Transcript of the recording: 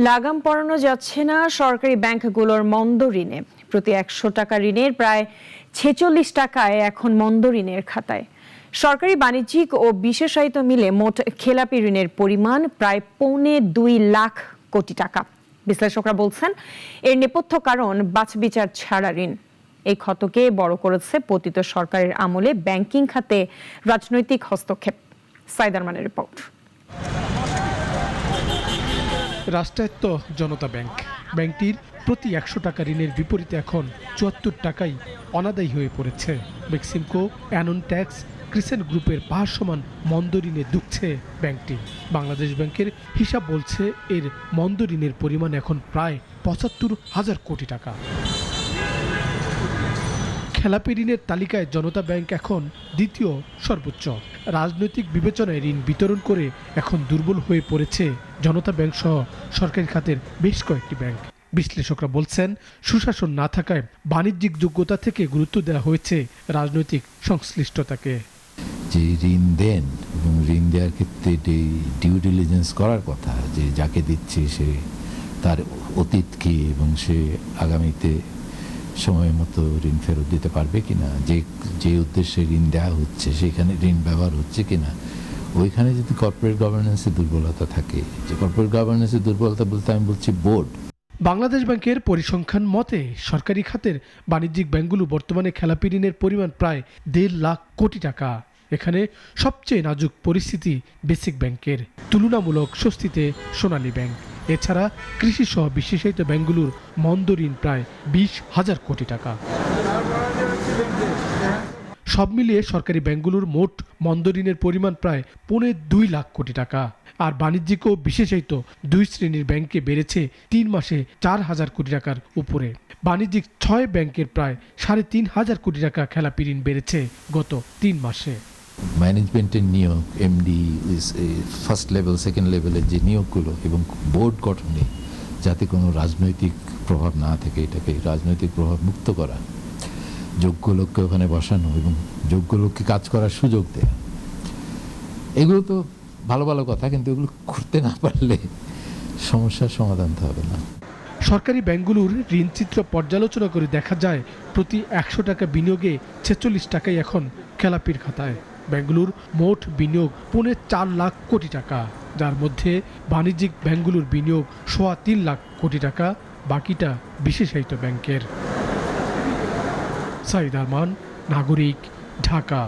লাগাম পড়ানো যাচ্ছে না সরকারি ব্যাংকগুলোর মন্দ ঋণে। প্রতি ১০০ টাকা ঋণের প্রায় ৪৬ টাকায় এখন মন্দ ঋণের খাতায়। সরকারি, বাণিজ্যিক ও বিশেষায়িত মিলে মোট খেলাপি ঋণের পরিমাণ প্রায় ২.৫ লাখ কোটি টাকা। বিশ্লেষকরা বলছেন, এর নেপথ্য কারণ বাছবিচার ছাড়া ঋণ। এই ক্ষতকে বড় করেছে পতিত সরকারের আমলে ব্যাংকিং খাতে রাজনৈতিক হস্তক্ষেপ। সাইদ আরমানের রিপোর্ট। রাষ্ট্রায়ত্ত জনতা ব্যাংক, ব্যাংকটির প্রতি ১০০ টাকা ঋণের বিপরীতে এখন ৭৪ টাকাই অনাদায়ী হয়ে পড়েছে। বেক্সিমকো, অ্যানন ট্যাক্স, ক্রিসেন্ট গ্রুপের পাহাড় সমান মন্দ ঋণে দুঃখছে ব্যাংকটি। বাংলাদেশ ব্যাংকের হিসাব বলছে, এর মন্দ ঋণের পরিমাণ এখন প্রায় ৭৫,০০০ কোটি টাকা। খেলাপি ঋণের তালিকায় জনতা ব্যাংক এখন দ্বিতীয় সর্বোচ্চ। রাজনৈতিক বিবেচনায় ঋণ বিতরণ করে এখন দুর্বল হয়ে পড়েছে জনতা ব্যাংক সহ সরকারি খাতের বেশ কয়েকটি ব্যাংক। বিশ্লেষকরা বলছেন, সুশাসন না থাকায় বাণিজ্যিক যোগ্যতা থেকে গুরুত্ব দেওয়া হয়েছে রাজনৈতিক সংশ্লিষ্টতাকে। যে ঋণ দেন এবং ঋণ দেওয়ার ক্ষেত্রে ডিউ ডিলিজেন্স করার কথা, যে যাকে দিচ্ছে সে তার অতীত কি এবং সে আগামীতে সময় মতো ঋণ ফেরত দিতে পারবে কিনা, যে উদ্দেশ্যে ঋণ দেওয়া হচ্ছে সেখানে ঋণ ব্যবহার হচ্ছে কিনা, ওইখানে যদি কর্পোরেট গভর্নেন্সের দুর্বলতা থাকে, যে কর্পোরেট গভর্নেন্সের দুর্বলতা বলতে আমি বলছি বোর্ড। বাংলাদেশ ব্যাংকের পরিসংখ্যান মতে সরকারি খাতের বাণিজ্যিক ব্যাংকগুলো বর্তমানে খেলাপি ঋণের পরিমাণ প্রায় ১.৫ লাখ কোটি টাকা। এখানে সবচেয়ে নাজুক পরিস্থিতি বেসিক ব্যাংকের, তুলনামূলক স্বস্তিতে সোনালী ব্যাংক। এছাড়া কৃষি সহ বিশেষায়িত ব্যাংকগুলোর মন্দ ঋণ প্রায় ২০,০০০ কোটি টাকা। সব মিলিয়ে সরকারি ব্যাংকগুলোর মোট মন্দ ঋণের পরিমাণ প্রায় ২.৫ লাখ কোটি টাকা। আর বাণিজ্যিক ও বিশেষায়িত দুই শ্রেণীর ব্যাংকে বেড়েছে ৩ মাসে ৪,০০০ কোটি টাকার উপরে। বাণিজ্যিক ৬ ব্যাংকের প্রায় ৩,৫০০ কোটি টাকা খেলাপি ঋণ বেড়েছে গত ৩ মাসে। ম্যানেজমেন্টের নিয়োগ, এমডি, ফার্স্ট লেভেল, সেকেন্ড লেভেলের যে নিয়োগগুলো এবং বোর্ড গঠনে যাতে কোনো রাজনৈতিক প্রভাব না থাকে, এটাকে রাজনৈতিক প্রভাব মুক্ত করা, যোগ্য লোককে ওখানে বসানো এবং যোগ্য লোককে কাজ করার সুযোগ দেওয়া, এগুলো তো ভালো ভালো কথা, কিন্তু এগুলো করতে না পারলে সমস্যার সমাধান তো হবে না। সরকারি ব্যাংকগুলোর ঋণচিত্র পর্যালোচনা করে দেখা যায়, প্রতি ১০০ টাকা বিনিয়োগে ৪৬ টাকাই এখন খেলাপির খাতায়। ব্যাংকগুলোর মোট বিনিয়োগ ৪.৫ লাখ কোটি টাকা, যার মধ্যে বাণিজ্যিক ব্যাংকগুলোর বিনিয়োগ ৩.৫ লাখ কোটি টাকা, বাকিটা বিশেষায়িত ব্যাংকের। সাইদ আরমান, নাগরিক, ঢাকা।